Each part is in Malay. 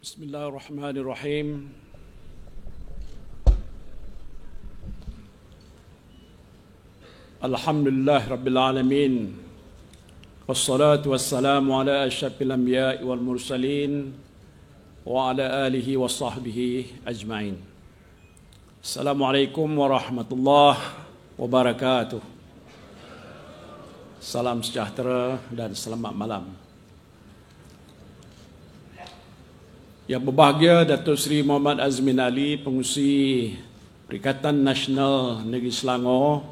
Bismillahirrahmanirrahim. Alhamdulillah Rabbil Alamin. Wassalatu wassalamu ala asyrafil anbiya'i wal mursalin wa ala alihi wa sahbihi ajma'in. Assalamualaikum warahmatullahi wabarakatuh. Salam sejahtera dan selamat malam. Yang berbahagia Datuk Seri Muhammad Azmin Ali, Pengerusi Perikatan Nasional Negeri Selangor,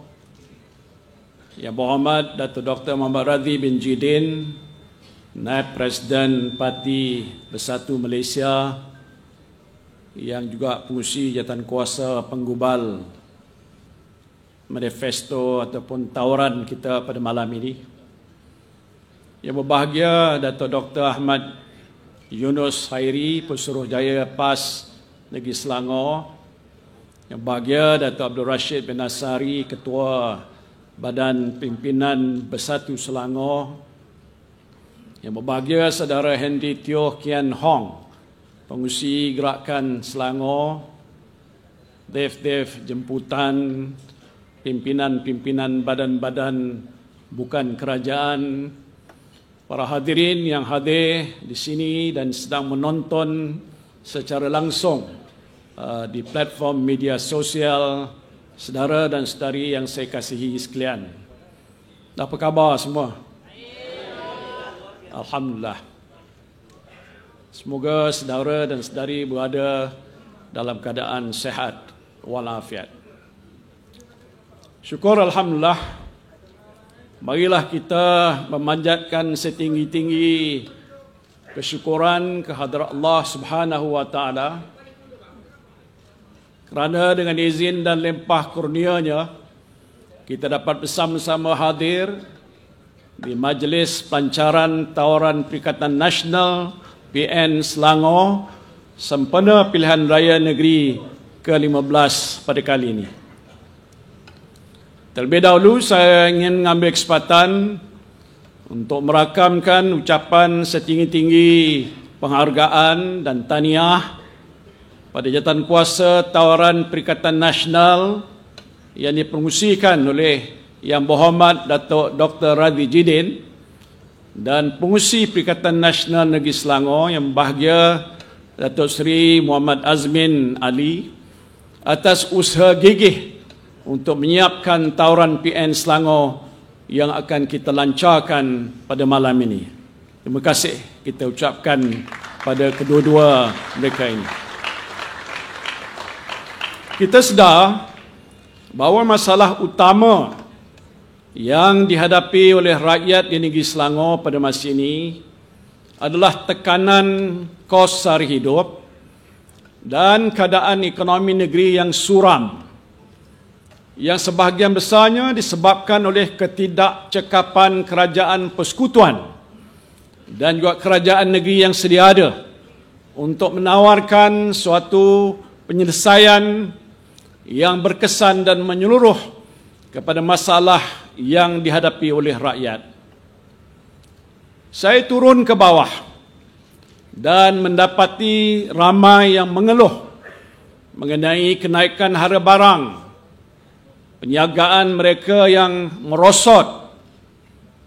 Yang Berhormat Datuk Dr. Muhammad Radhi bin Jidin, Naib Presiden Parti Bersatu Malaysia, yang juga pengerusi jawatankuasa penggubal manifesto ataupun tawaran kita pada malam ini. Yang berbahagia Datuk Dr. Ahmad Yunus Khairi, Pesuruhjaya PAS Negeri Selangor. Yang bahagia Datuk Abdul Rashid bin Nasari, Ketua Badan Pimpinan Bersatu Selangor. Yang berbahagia Saudara Henry Teo Kian Hong, Pengerusi Gerakan Selangor. Dev jemputan pimpinan-pimpinan badan-badan bukan kerajaan, para hadirin yang hadir di sini dan sedang menonton secara langsung di platform media sosial, saudara dan saudari yang saya kasihi sekalian. Apa khabar semua? Alhamdulillah. Semoga saudara dan saudari berada dalam keadaan sehat walafiat. Syukur alhamdulillah. Marilah kita memanjatkan setinggi-tinggi kesyukuran kehadrat Allah Subhanahu wa taala, kerana dengan izin dan limpah kurnia-Nya kita dapat bersama-sama hadir di majlis pelancaran tawaran Perikatan Nasional PN Selangor sempena pilihan raya negeri ke-15 pada kali ini. Terlebih dahulu saya ingin mengambil kesempatan untuk merakamkan ucapan setinggi-tinggi penghargaan dan tahniah pada jawatankuasa tawaran Perikatan Nasional yang dipengerusikan oleh Yang Berhormat Datuk Dr. Radhi Jidin dan Pengerusi Perikatan Nasional Negeri Selangor yang berbahagia Datuk Seri Muhammad Azmin Ali atas usaha gigih untuk menyiapkan tawaran PN Selangor yang akan kita lancarkan pada malam ini. Terima kasih kita ucapkan pada kedua-dua mereka ini. Kita sedar bahawa masalah utama yang dihadapi oleh rakyat di negeri Selangor pada masa ini adalah tekanan kos sara hidup dan keadaan ekonomi negeri yang suram, yang sebahagian besarnya disebabkan oleh ketidakcekapan kerajaan persekutuan dan juga kerajaan negeri yang sedia ada untuk menawarkan suatu penyelesaian yang berkesan dan menyeluruh kepada masalah yang dihadapi oleh rakyat. Saya turun ke bawah dan mendapati ramai yang mengeluh mengenai kenaikan harga barang, perniagaan mereka yang merosot,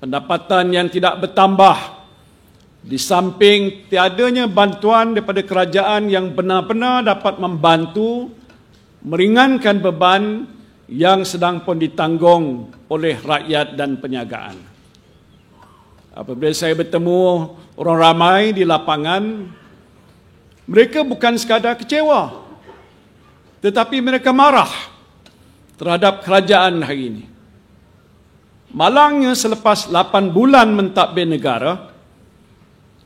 pendapatan yang tidak bertambah, di samping tiadanya bantuan daripada kerajaan yang benar-benar dapat membantu meringankan beban yang sedang pun ditanggung oleh rakyat dan perniagaan. Apabila saya bertemu orang ramai di lapangan, mereka bukan sekadar kecewa, tetapi mereka marah terhadap kerajaan hari ini. Malangnya selepas 8 bulan mentadbir negara,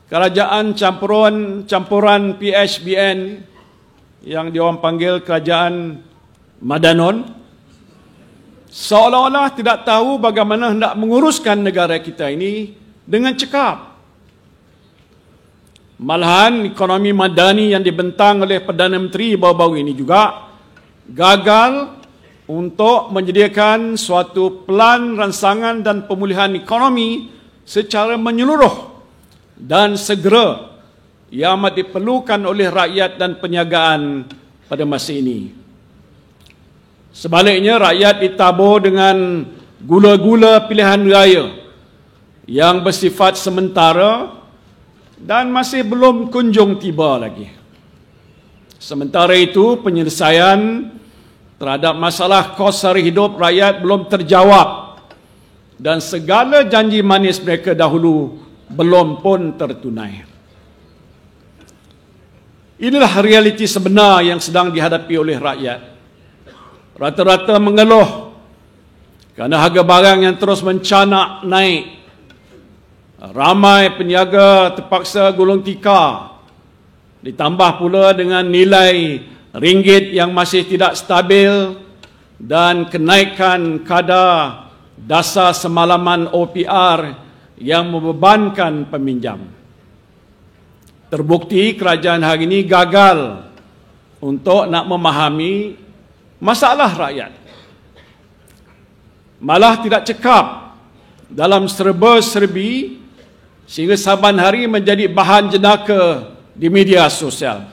kerajaan campuran PHBN yang diorang panggil kerajaan Madanon seolah-olah tidak tahu bagaimana hendak menguruskan negara kita ini dengan cekap. Malahan ekonomi madani yang dibentang oleh Perdana Menteri baru-baru ini juga gagal untuk menyediakan suatu pelan ransangan dan pemulihan ekonomi secara menyeluruh dan segera yang amat diperlukan oleh rakyat dan perniagaan pada masa ini. Sebaliknya, rakyat ditabur dengan gula-gula pilihan raya yang bersifat sementara dan masih belum kunjung tiba lagi. Sementara itu, penyelesaian terhadap masalah kos sara hidup rakyat belum terjawab dan segala janji manis mereka dahulu belum pun tertunai. Inilah realiti sebenar yang sedang dihadapi oleh rakyat. Rata-rata mengeluh kerana harga barang yang terus mencanak naik. Ramai peniaga terpaksa gulung tikar. Ditambah pula dengan nilai ringgit yang masih tidak stabil dan kenaikan kadar dasar semalaman OPR yang membebankan peminjam. Terbukti kerajaan hari ini gagal untuk nak memahami masalah rakyat. Malah tidak cekap dalam serba-serbi sehingga saban hari menjadi bahan jenaka di media sosial.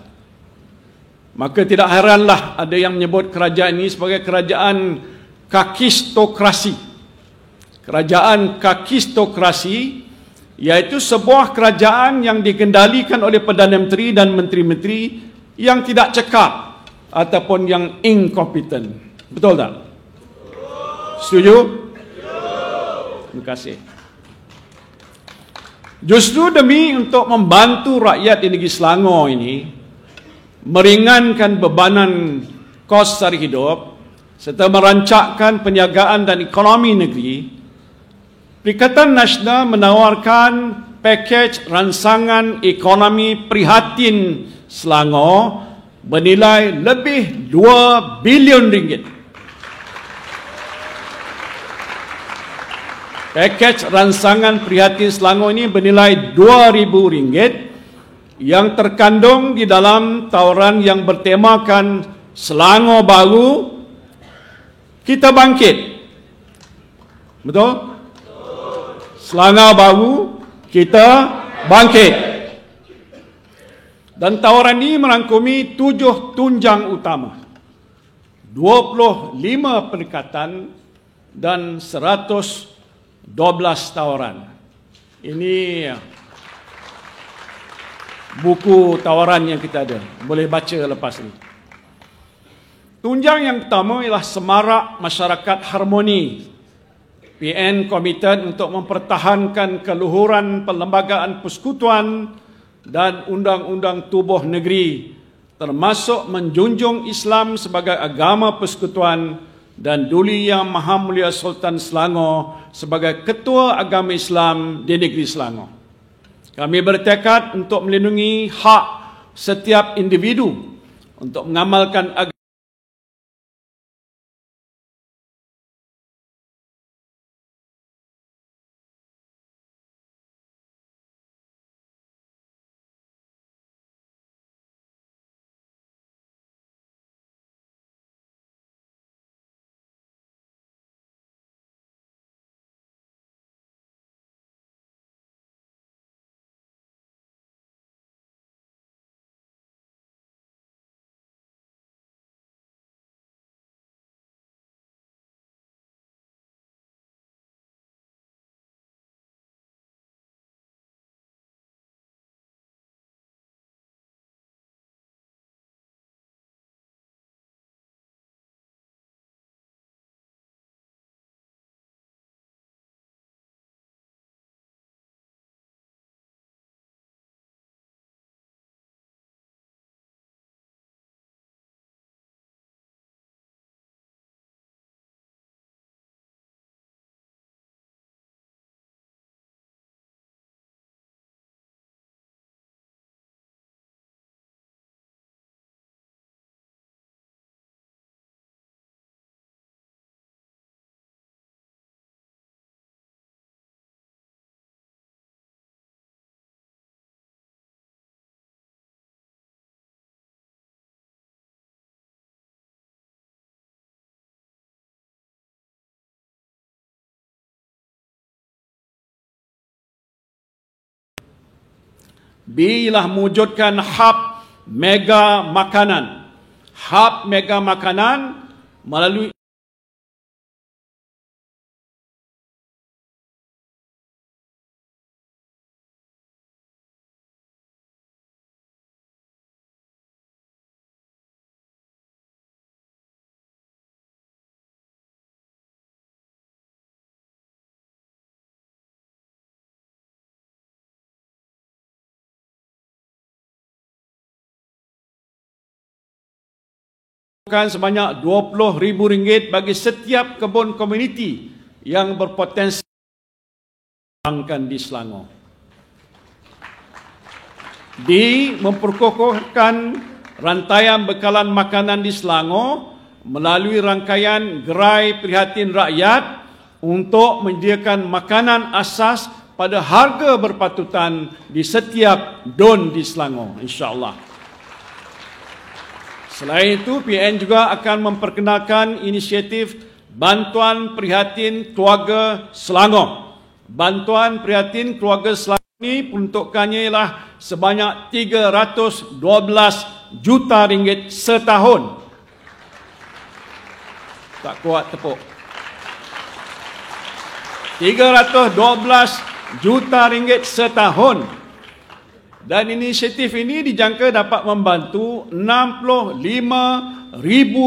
Maka tidak heranlah ada yang menyebut kerajaan ini sebagai kerajaan kakistokrasi. Kerajaan kakistokrasi iaitu sebuah kerajaan yang dikendalikan oleh Perdana Menteri dan menteri-menteri yang tidak cekap ataupun yang incompetent. Betul tak? Setuju? Terima kasih. Justru demi untuk membantu rakyat di negeri Selangor ini meringankan bebanan kos sara hidup serta merancangkan perniagaan dan ekonomi negeri, Perikatan Nasional menawarkan pakej ransangan ekonomi prihatin Selangor bernilai lebih 2 bilion ringgit. Pakej ransangan prihatin Selangor ini bernilai RM2,000 yang terkandung di dalam tawaran yang bertemakan Selangor Baru, Kita Bangkit. Betul? Selangor Baru, Kita Bangkit. Dan tawaran ini merangkumi 7 tunjang utama, 25 pendekatan dan 112 tawaran. Ini buku tawaran yang kita ada. Boleh baca lepas ini. Tunjang yang pertama ialah semarak masyarakat harmoni. PN komited untuk mempertahankan keluhuran perlembagaan persekutuan dan undang-undang tubuh negeri, termasuk menjunjung Islam sebagai agama persekutuan dan Duli Yang Maha Mulia Sultan Selangor sebagai Ketua Agama Islam di negeri Selangor. Kami bertekad untuk melindungi hak setiap individu untuk mengamalkan agama B ialah mewujudkan hub mega makanan. Hub mega makanan melalui sebanyak RM20,000 bagi setiap kebun komuniti yang berpotensi di Selangor. D. Memperkokohkan rantaian bekalan makanan di Selangor melalui rangkaian gerai prihatin rakyat untuk menyediakan makanan asas pada harga berpatutan di setiap don di Selangor, insya-Allah. Selain itu, PN juga akan memperkenalkan inisiatif Bantuan Prihatin Keluarga Selangor. Bantuan Prihatin Keluarga Selangor ini peruntukannya ialah sebanyak RM312 juta setahun. Tak kuat tepuk. RM312 juta setahun. Dan inisiatif ini dijangka dapat membantu 65,000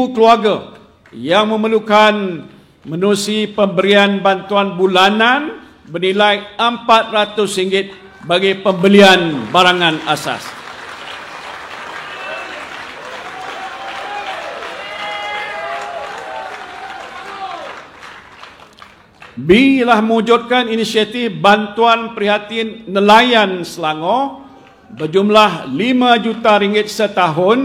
keluarga yang memerlukan menerusi pemberian bantuan bulanan bernilai RM400 bagi pembelian barangan asas. B ialah mewujudkan inisiatif Bantuan Prihatin Nelayan Selangor berjumlah RM5 juta setahun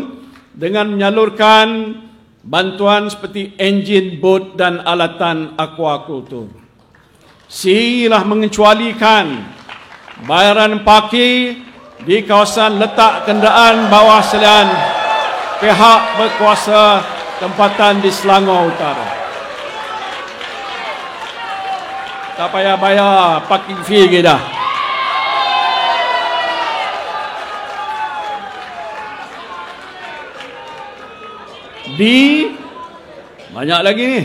dengan menyalurkan bantuan seperti enjin bot dan alatan aquakultur. C ialah mengecualikan bayaran parkir di kawasan letak kenderaan bawah selian pihak berkuasa tempatan di Selangor Utara. Tak payah bayar parking fee ke dah. D, banyak lagi ni.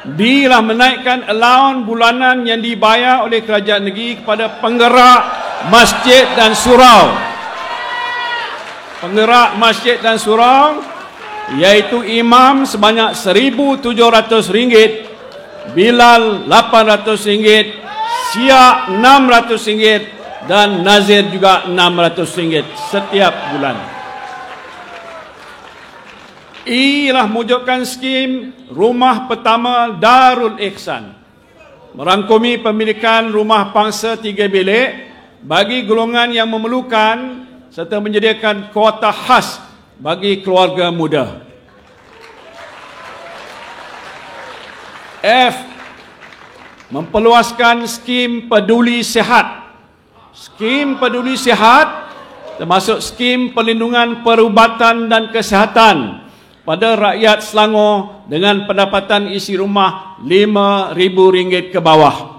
D lah menaikkan allowance bulanan yang dibayar oleh kerajaan negeri kepada penggerak masjid dan surau. Penggerak masjid dan surau iaitu imam sebanyak RM1,700, Bilal RM800, Syiah RM600 dan Nazir juga RM600 setiap bulan. E ialah mewujudkan skim rumah pertama Darul Ihsan, merangkumi pemilikan rumah pangsa 3 bilik bagi golongan yang memerlukan serta menyediakan kuota khas bagi keluarga muda. F, memperluaskan skim peduli sihat. Skim peduli sihat termasuk skim perlindungan perubatan dan kesihatan pada rakyat Selangor dengan pendapatan isi rumah RM5,000 ke bawah.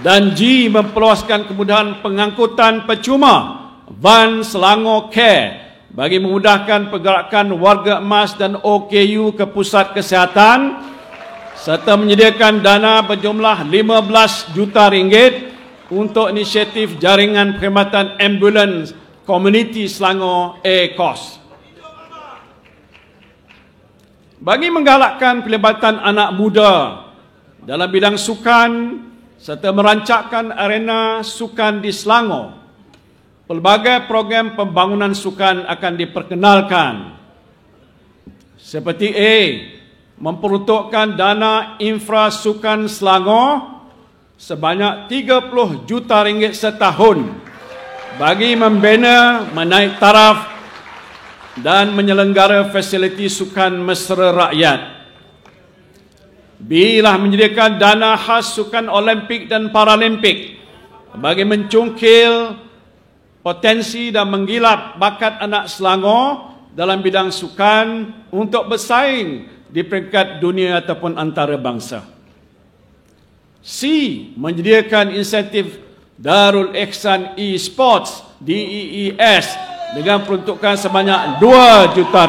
Dan G, memperluaskan kemudahan pengangkutan percuma van Selangor Care bagi memudahkan pergerakan warga emas dan OKU ke pusat kesihatan serta menyediakan dana berjumlah RM15 juta untuk inisiatif jaringan perkhidmatan ambulans Komuniti Selangor ACOS. Bagi menggalakkan pelibatan anak muda dalam bidang sukan serta merancangkan arena sukan di Selangor, pelbagai program pembangunan sukan akan diperkenalkan. Seperti A, memperuntukkan dana infrasukan Selangor sebanyak RM30 juta setahun bagi membina, menaik taraf dan menyelenggara fasiliti sukan mesra rakyat. B lah menyediakan dana khas sukan Olimpik dan Paralimpik bagi mencungkil potensi dan menggilap bakat anak Selangor dalam bidang sukan untuk bersaing di peringkat dunia ataupun antarabangsa. C. Menyediakan insentif Darul Ihsan E-Sports DEES dengan peruntukan sebanyak RM2 juta.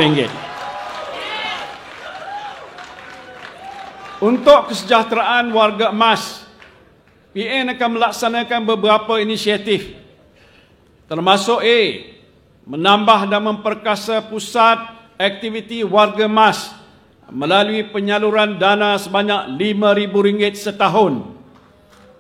Untuk kesejahteraan warga emas, PN akan melaksanakan beberapa inisiatif, termasuk A. Menambah dan memperkasa pusat aktiviti warga emas melalui penyaluran dana sebanyak RM5,000 setahun.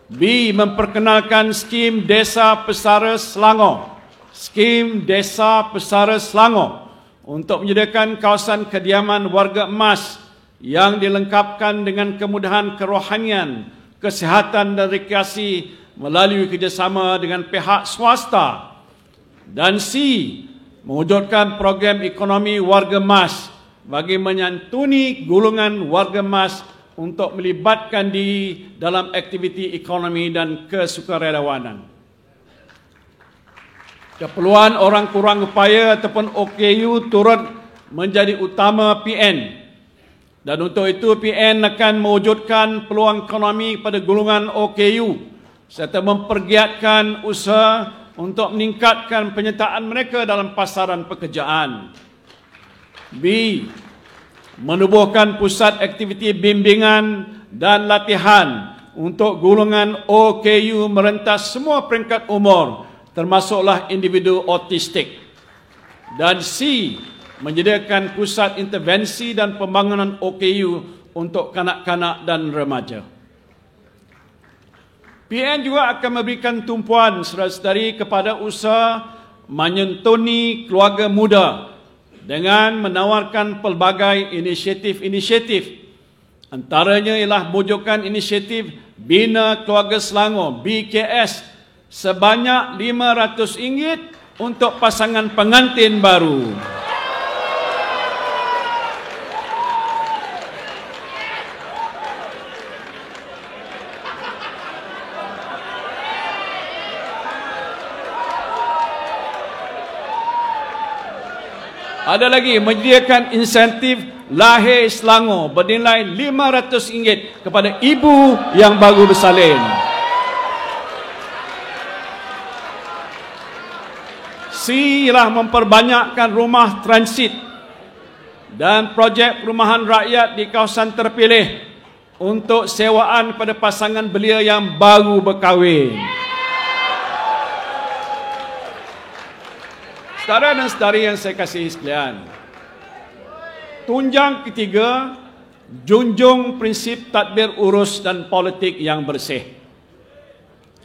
B. Memperkenalkan skim Desa Pesara Selangor. Skim Desa Pesara Selangor untuk menyediakan kawasan kediaman warga emas yang dilengkapkan dengan kemudahan kerohanian, kesihatan dan rekreasi melalui kerjasama dengan pihak swasta. Dan C. Mewujudkan program ekonomi warga emas bagi menyantuni golongan warga emas untuk melibatkan diri dalam aktiviti ekonomi dan kesukarelawanan. Keperluan orang kurang upaya ataupun OKU turut menjadi utama PN. Dan untuk itu PN akan mewujudkan peluang ekonomi pada golongan OKU serta mempergiatkan usaha untuk meningkatkan penyertaan mereka dalam pasaran pekerjaan. B. Menubuhkan pusat aktiviti bimbingan dan latihan untuk golongan OKU merentas semua peringkat umur, termasuklah individu autistik. Dan C. Menyediakan pusat intervensi dan pembangunan OKU untuk kanak-kanak dan remaja. PN juga akan memberikan tumpuan saudara-saudari kepada usaha menyantuni keluarga muda dengan menawarkan pelbagai inisiatif. Antaranya ialah mewujudkan inisiatif Bina Keluarga Selangor BKS sebanyak RM500 untuk pasangan pengantin baru. Ada lagi menyediakan insentif lahir Selangor bernilai RM500 kepada ibu yang baru bersalin. C ialah memperbanyakkan rumah transit dan projek perumahan rakyat di kawasan terpilih untuk sewaan pada pasangan belia yang baru berkahwin. Saudara dan saudari yang saya kasihi sekalian, tunjang ketiga, junjung prinsip tadbir urus dan politik yang bersih.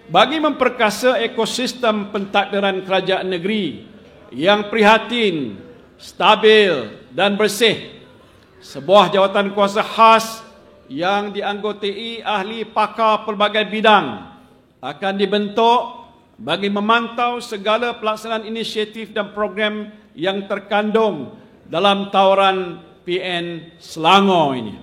Bagi memperkasa ekosistem pentadbiran kerajaan negeri yang prihatin, stabil dan bersih, sebuah jawatan kuasa khas yang dianggotai ahli pakar pelbagai bidang akan dibentuk bagi memantau segala pelaksanaan inisiatif dan program yang terkandung dalam tawaran PN Selangor ini.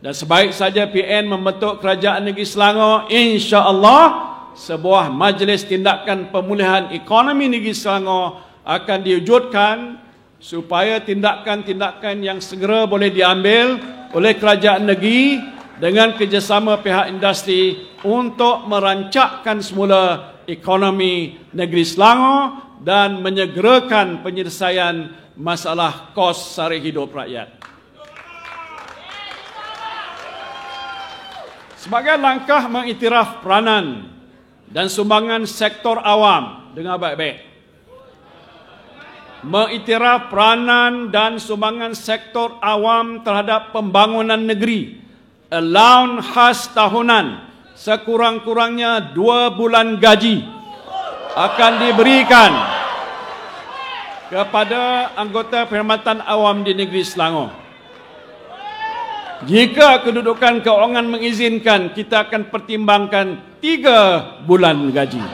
Dan sebaik saja PN membentuk Kerajaan Negeri Selangor, insya-Allah sebuah majlis tindakan pemulihan ekonomi negeri Selangor akan diwujudkan supaya tindakan-tindakan yang segera boleh diambil oleh kerajaan negeri dengan kerjasama pihak industri untuk merancakkan semula ekonomi negeri Selangor dan menyegerakan penyelesaian masalah kos sara hidup rakyat. Sebagai langkah mengiktiraf peranan dan sumbangan sektor awam, dengar baik-baik, mengiktiraf peranan dan sumbangan sektor awam terhadap pembangunan negeri, allowance khas tahunan sekurang-kurangnya 2 bulan gaji akan diberikan kepada anggota perkhidmatan awam di negeri Selangor. Jika kedudukan keuangan mengizinkan, kita akan pertimbangkan 3 bulan gaji.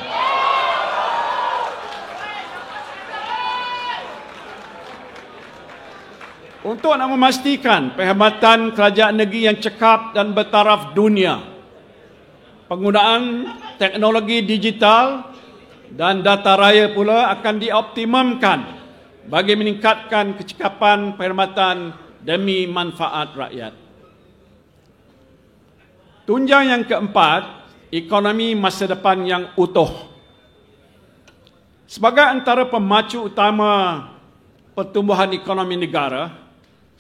Untuk nak memastikan perkhidmatan kerajaan negeri yang cekap dan bertaraf dunia, penggunaan teknologi digital dan data raya pula akan dioptimumkan bagi meningkatkan kecekapan perkhidmatan demi manfaat rakyat. Tunjang yang keempat, ekonomi masa depan yang utuh. Sebagai antara pemacu utama pertumbuhan ekonomi negara,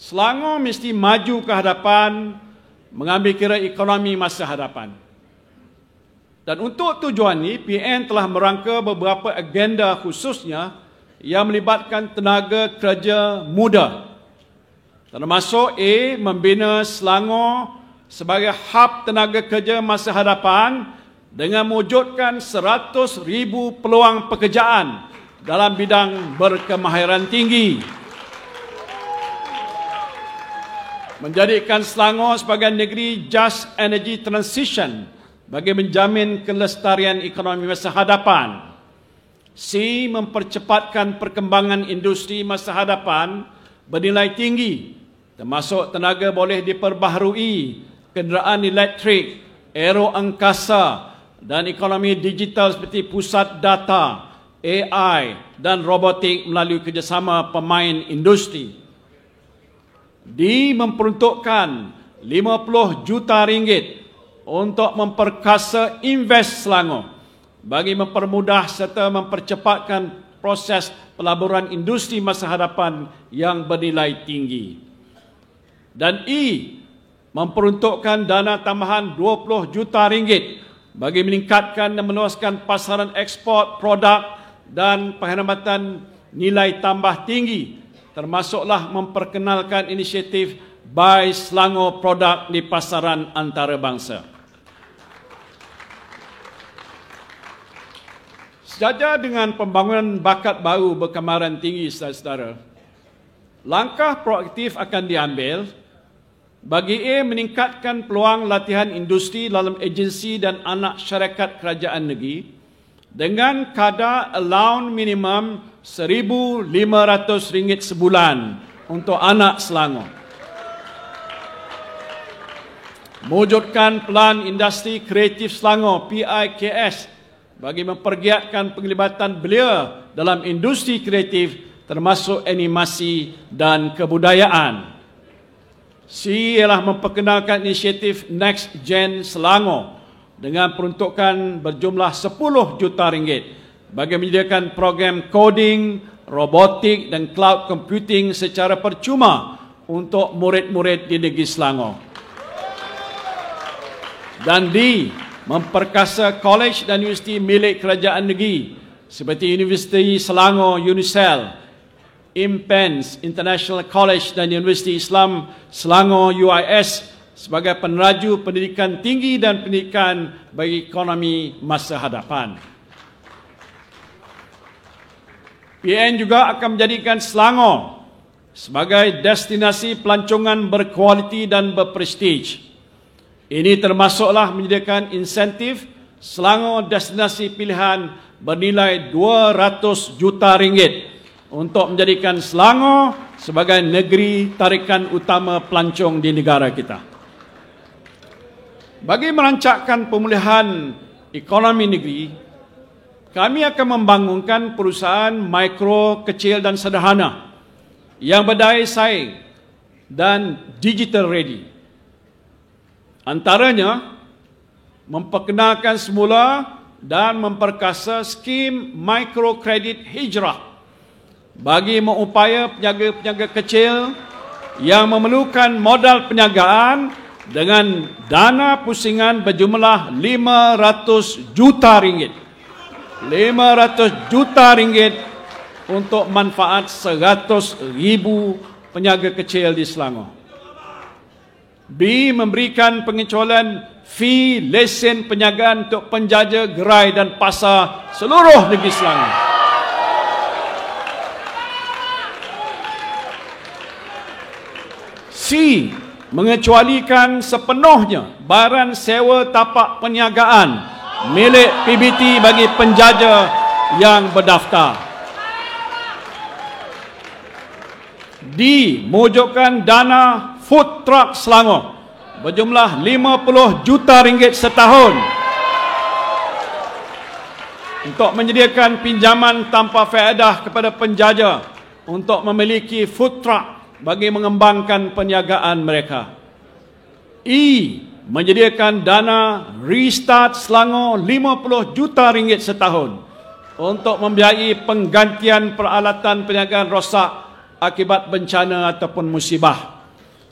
Selangor mesti maju ke hadapan, mengambil kira ekonomi masa hadapan. Dan untuk tujuan ini, PN telah merangka beberapa agenda khususnya yang melibatkan tenaga kerja muda. Termasuk membina Selangor sebagai hub tenaga kerja masa hadapan dengan mewujudkan 100,000 peluang pekerjaan dalam bidang berkemahiran tinggi. Menjadikan Selangor sebagai negeri just energy transition bagi menjamin kelestarian ekonomi masa hadapan. Mempercepatkan perkembangan industri masa hadapan bernilai tinggi, termasuk tenaga boleh diperbaharui, kenderaan elektrik, aero angkasa dan ekonomi digital seperti pusat data, AI dan robotik melalui kerjasama pemain industri. Memperuntukkan 50 juta ringgit untuk memperkasa Invest Selangor bagi mempermudah serta mempercepatkan proses pelaburan industri masa hadapan yang bernilai tinggi. Dan memperuntukkan dana tambahan 20 juta ringgit bagi meningkatkan dan meluaskan pasaran ekspor produk dan penghormatan nilai tambah tinggi, termasuklah memperkenalkan inisiatif Buy Selangor produk di pasaran antarabangsa. Sejajar dengan pembangunan bakat baru berkemaran tinggi, saudara-saudara, langkah proaktif akan diambil bagi meningkatkan peluang latihan industri dalam agensi dan anak syarikat kerajaan negeri dengan kadar allowance minimum RM1,500 sebulan untuk anak Selangor. Mewujudkan Pelan Industri Kreatif Selangor (PIKS) bagi mempergiatkan penglibatan belia dalam industri kreatif termasuk animasi dan kebudayaan. Ialah memperkenalkan inisiatif Next Gen Selangor dengan peruntukan berjumlah 10 juta ringgit bagi menyediakan program coding, robotik dan cloud computing secara percuma untuk murid-murid di negeri Selangor. Dan memperkasa kolej dan universiti milik kerajaan negeri seperti Universiti Selangor UNISEL, IMPENS International College dan Universiti Islam Selangor UIS sebagai peneraju pendidikan tinggi dan pendidikan bagi ekonomi masa hadapan. PN juga akan menjadikan Selangor sebagai destinasi pelancongan berkualiti dan berprestij. Ini termasuklah menyediakan insentif Selangor destinasi pilihan bernilai 200 juta ringgit untuk menjadikan Selangor sebagai negeri tarikan utama pelancong di negara kita. Bagi merancangkan pemulihan ekonomi negeri, kami akan membangunkan perusahaan mikro, kecil dan sederhana yang berdaya saing dan digital ready. Antaranya, memperkenalkan semula dan memperkasa skim mikrokredit hijrah bagi mengupaya peniaga-peniaga kecil yang memerlukan modal perniagaan dengan dana pusingan berjumlah 500 juta ringgit. 500 juta ringgit untuk manfaat 100,000 peniaga kecil di Selangor. Memberikan pengecualian fee lesen perniagaan untuk penjaja gerai dan pasar seluruh negeri Selangor. Mengecualikan sepenuhnya baran sewa tapak perniagaan milik PBT bagi penjaja yang berdaftar. Mewujudkan dana food truck Selangor berjumlah 50 juta ringgit setahun untuk menyediakan pinjaman tanpa faedah kepada penjaja untuk memiliki food truck bagi mengembangkan perniagaan mereka. menyediakan dana Restart Selangor 50 juta ringgit setahun untuk membiayai penggantian peralatan perniagaan rosak akibat bencana ataupun musibah.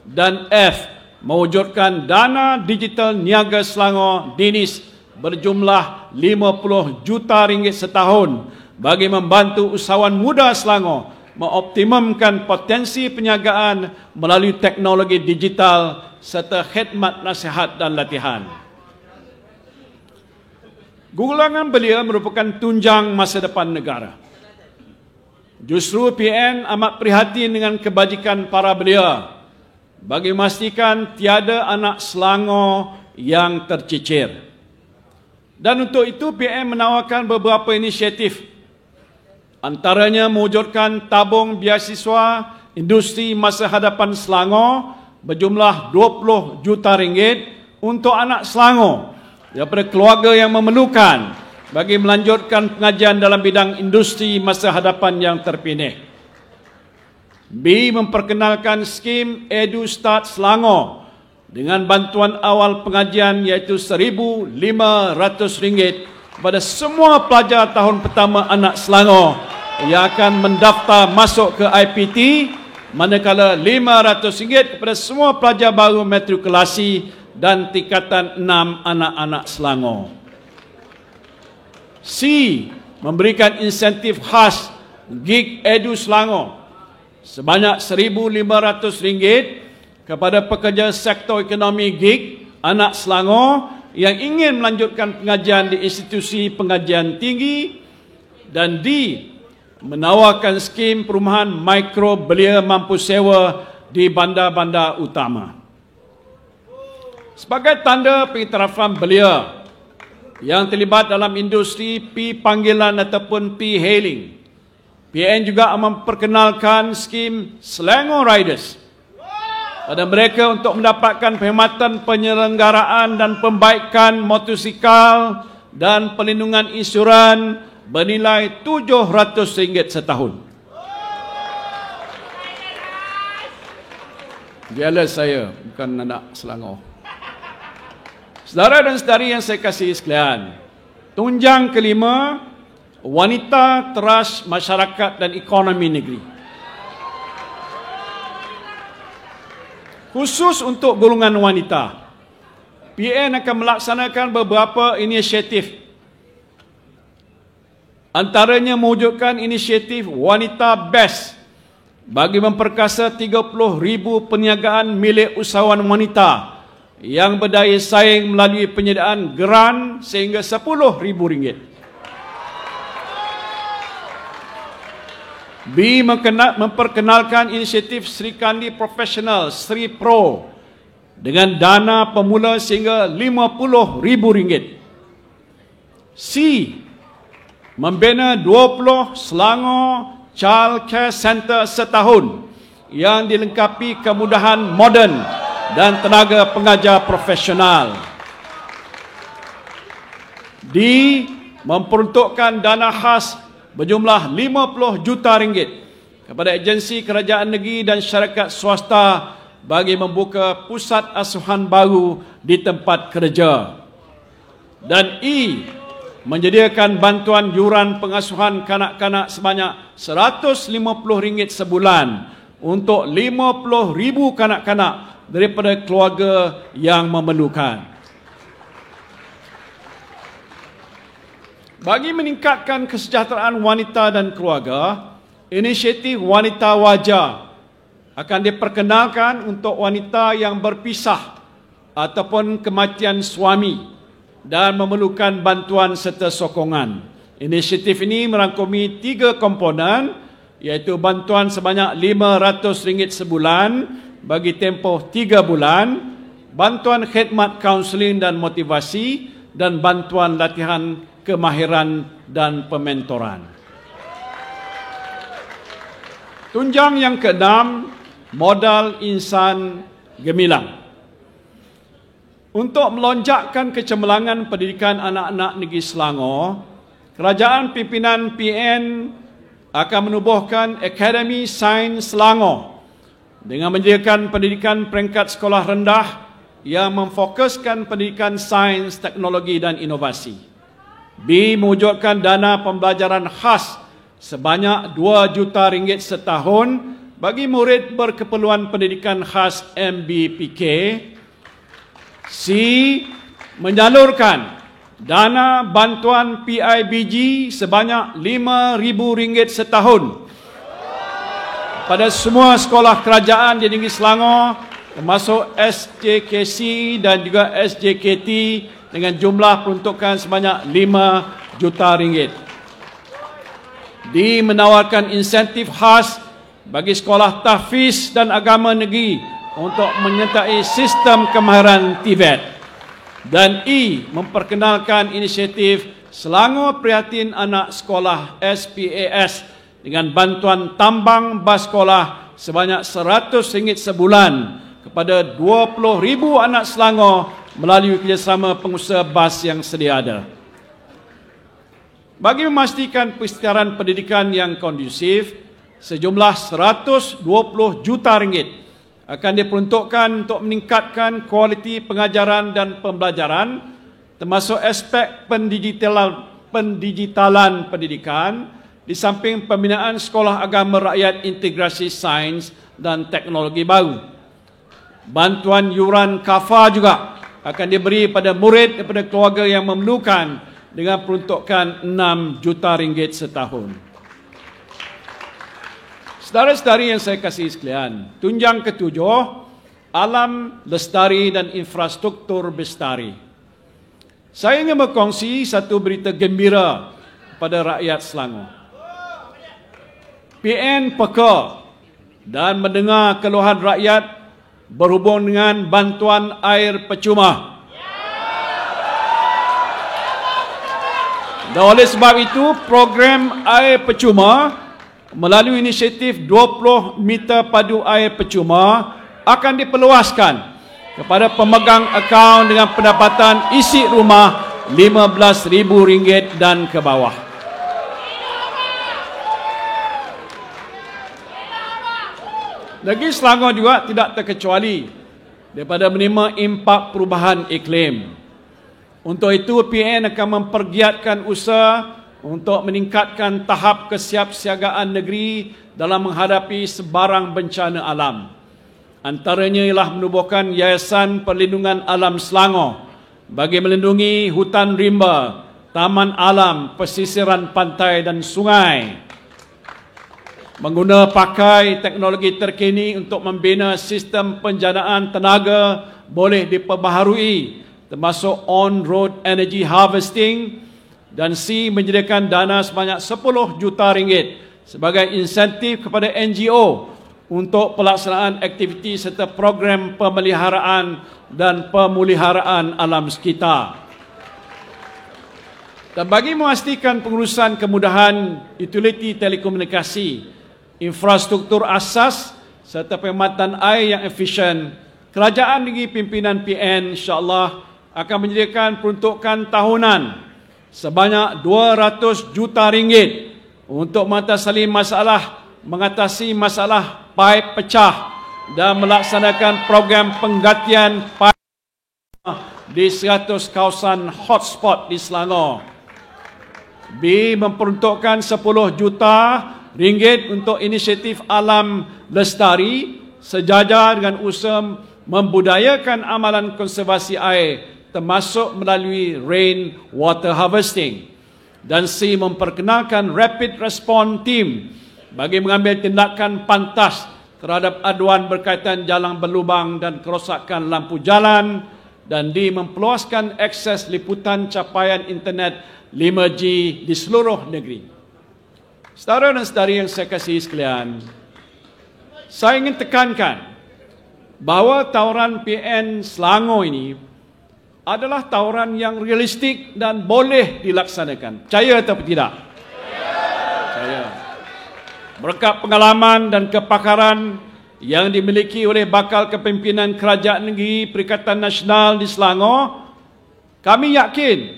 Dan F, mewujudkan dana digital niaga Selangor DINIS berjumlah 50 juta ringgit setahun bagi membantu usahawan muda Selangor mengoptimumkan potensi perniagaan melalui teknologi digital serta khidmat nasihat dan latihan. Gulangan belia merupakan tunjang masa depan negara. Justru PN amat prihatin dengan kebajikan para belia bagi memastikan tiada anak Selangor yang tercicir. Dan untuk itu PN menawarkan beberapa inisiatif, antaranya mewujudkan tabung beasiswa industri masa hadapan Selangor berjumlah 20 juta ringgit untuk anak Selangor daripada keluarga yang memerlukan bagi melanjutkan pengajian dalam bidang industri masa hadapan yang terpilih. B, memperkenalkan skim EduStart Selangor dengan bantuan awal pengajian iaitu RM1,500 kepada semua pelajar tahun pertama anak Selangor yang akan mendaftar masuk ke IPT, manakala RM500 kepada semua pelajar baru matrikulasi dan tingkatan 6 anak-anak Selangor. C, memberikan insentif khas Gig Edu Selangor sebanyak RM1,500 kepada pekerja sektor ekonomi gig anak Selangor yang ingin melanjutkan pengajian di institusi pengajian tinggi. Dan D, menawarkan skim perumahan mikro belia mampu sewa di bandar-bandar utama. Sebagai tanda pengiktirafan belia yang terlibat dalam industri P-panggilan ataupun P-hailing, PN juga memperkenalkan skim Selangor Riders pada mereka untuk mendapatkan perkhidmatan penyelenggaraan dan pembaikan motosikal dan perlindungan insuran bernilai RM700 setahun. Jealous saya, bukan anak Selangor. Saudara dan saudari yang saya kasihi sekalian, tunjang kelima, wanita teras masyarakat dan ekonomi negeri. Khusus untuk golongan wanita, PN akan melaksanakan beberapa inisiatif. Antaranya mewujudkan inisiatif Wanita Best bagi memperkasa 30,000 perniagaan milik usahawan wanita yang berdaya saing melalui penyediaan geran sehingga RM10,000. B, memperkenalkan inisiatif Sri Kandi Profesional Sri Pro dengan dana pemula sehingga RM50,000. C, membina 20 Selangor Child Care Center setahun yang dilengkapi kemudahan moden dan tenaga pengajar profesional. D, memperuntukkan dana khas berjumlah RM50 juta kepada agensi kerajaan negeri dan syarikat swasta bagi membuka pusat asuhan baru di tempat kerja. Dan E, menyediakan bantuan yuran pengasuhan kanak-kanak sebanyak RM150 sebulan untuk 50,000 kanak-kanak daripada keluarga yang memerlukan. Bagi meningkatkan kesejahteraan wanita dan keluarga, inisiatif Wanita Wajar akan diperkenalkan untuk wanita yang berpisah ataupun kematian suami dan memerlukan bantuan serta sokongan. Inisiatif ini merangkumi 3 komponen, iaitu bantuan sebanyak RM500 sebulan bagi tempoh 3 bulan, bantuan khidmat kaunseling dan motivasi, dan bantuan latihan kemahiran dan pementoran. Tunjang yang ke-6, modal insan gemilang. Untuk melonjakkan kecemerlangan pendidikan anak-anak negeri Selangor, Kerajaan Pimpinan PN akan menubuhkan Akademi Sains Selangor dengan menyediakan pendidikan peringkat sekolah rendah yang memfokuskan pendidikan sains, teknologi dan inovasi. B. Mewujudkan dana pembelajaran khas sebanyak 2 juta ringgit setahun bagi murid berkeperluan pendidikan khas MBPK. C. Menyalurkan dana bantuan PIBG sebanyak RM5,000 setahun pada semua sekolah kerajaan di Negeri Selangor, termasuk SJKC dan juga SJKT dengan jumlah peruntukan sebanyak RM5 juta. D. Menawarkan insentif khas bagi sekolah tahfiz dan agama negeri untuk menyertai sistem kemahiran TVET. Dan E. Memperkenalkan inisiatif Selangor Prihatin Anak Sekolah SPAS dengan bantuan tambang bas sekolah sebanyak RM100 sebulan kepada 20,000 anak Selangor melalui kerjasama pengusaha bas yang sedia ada. Bagi memastikan persekitaran pendidikan yang kondusif, sejumlah RM120 juta akan diperuntukkan untuk meningkatkan kualiti pengajaran dan pembelajaran, termasuk aspek pendigitalan pendidikan, di samping pembinaan sekolah agama rakyat integrasi sains dan teknologi baru. Bantuan yuran kafa juga akan diberi pada murid daripada keluarga yang memerlukan dengan peruntukan RM6 juta setahun. Saudara-saudari yang saya kasih sekalian, tunjang ketujuh, alam lestari dan infrastruktur bestari. Saya ingin berkongsi satu berita gembira kepada rakyat Selangor. PN peka dan mendengar keluhan rakyat berhubung dengan bantuan air percuma. Dan oleh sebab itu, program air percuma melalui inisiatif 20 meter padu air percuma akan diperluaskan kepada pemegang akaun dengan pendapatan isi rumah RM15,000 dan ke bawah. Negeri Selangor juga tidak terkecuali daripada menerima impak perubahan iklim. Untuk itu, PN akan mempergiatkan usaha untuk meningkatkan tahap kesiapsiagaan negeri dalam menghadapi sebarang bencana alam. Antaranya ialah menubuhkan Yayasan Perlindungan Alam Selangor bagi melindungi hutan rimba, taman alam, pesisiran pantai dan sungai. Mengguna pakai teknologi terkini untuk membina sistem penjanaan tenaga boleh diperbaharui, termasuk on-road energy harvesting. Dan C. Menyediakan dana sebanyak RM10 juta sebagai insentif kepada NGO untuk pelaksanaan aktiviti serta program pemeliharaan dan pemuliharaan alam sekitar. Dan bagi memastikan pengurusan kemudahan utiliti telekomunikasi, infrastruktur asas serta penghematan air yang efisien, Kerajaan Negeri Pimpinan PN insya-Allah akan menyediakan peruntukan tahunan sebanyak RM200 juta untuk mengatasi masalah paip pecah dan melaksanakan program penggantian paip di 100 kawasan hotspot di Selangor. B. Memperuntukkan RM10 juta untuk inisiatif alam lestari sejajar dengan usaha membudayakan amalan konservasi air, termasuk melalui rain water harvesting. Dan C. Memperkenalkan rapid response team bagi mengambil tindakan pantas terhadap aduan berkaitan jalan berlubang dan kerosakan lampu jalan. Dan D. Memperluaskan akses liputan capaian internet 5G di seluruh negeri. Saudara dan saudari yang saya kasihi sekalian, saya ingin tekankan bahawa tawaran PN Selangor ini adalah tawaran yang realistik dan boleh dilaksanakan. Percaya atau tidak? Percaya. Berkat pengalaman dan kepakaran yang dimiliki oleh bakal kepimpinan Kerajaan Negeri Perikatan Nasional di Selangor, kami yakin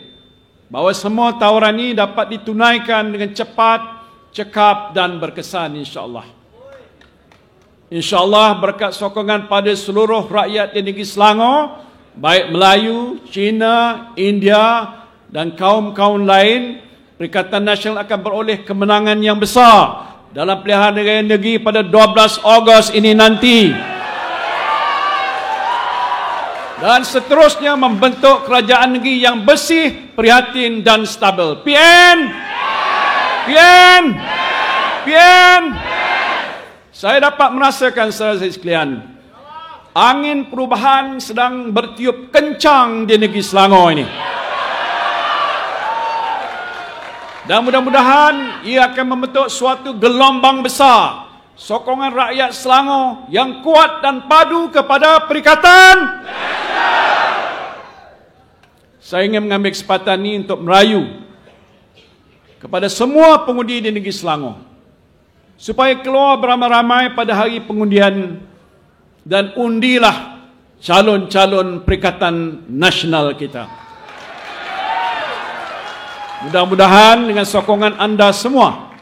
bahawa semua tawaran ini dapat ditunaikan dengan cepat, cekap dan berkesan insya-Allah. Insya-Allah berkat sokongan pada seluruh rakyat di negeri Selangor, baik Melayu, Cina, India dan kaum-kaum lain, Perikatan Nasional akan beroleh kemenangan yang besar dalam pilihan raya negeri pada 12 Ogos ini nanti. Dan seterusnya membentuk kerajaan negeri yang bersih, prihatin dan stabil. PN! PN! PN! Saya dapat merasakan, saudara sekalian, angin perubahan sedang bertiup kencang di negeri Selangor ini. Dan mudah-mudahan ia akan membentuk suatu gelombang besar sokongan rakyat Selangor yang kuat dan padu kepada Perikatan. Saya ingin mengambil kesempatan ini untuk merayu kepada semua pengundi di negeri Selangor supaya keluar beramai-ramai pada hari pengundian dan undilah calon-calon Perikatan Nasional kita. Mudah-mudahan dengan sokongan anda semua,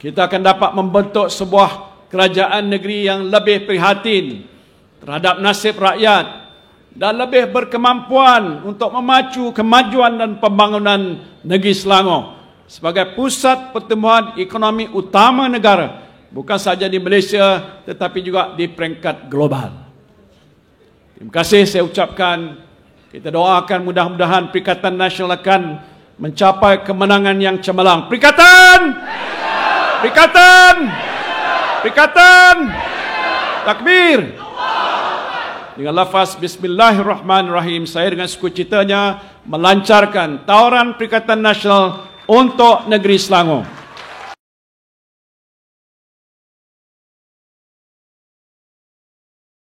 kita akan dapat membentuk sebuah kerajaan negeri yang lebih prihatin terhadap nasib rakyat dan lebih berkemampuan untuk memacu kemajuan dan pembangunan negeri Selangor sebagai pusat pertumbuhan ekonomi utama negara, bukan sahaja di Malaysia tetapi juga di peringkat global. Terima kasih saya ucapkan. Kita doakan mudah-mudahan Perikatan Nasional akan mencapai kemenangan yang cemerlang. Perikatan! Perikatan! Perikatan! Takbir! Dengan lafaz Bismillahirrahmanirrahim, saya dengan sukacitanya melancarkan tawaran Perikatan Nasional untuk negeri Selangor.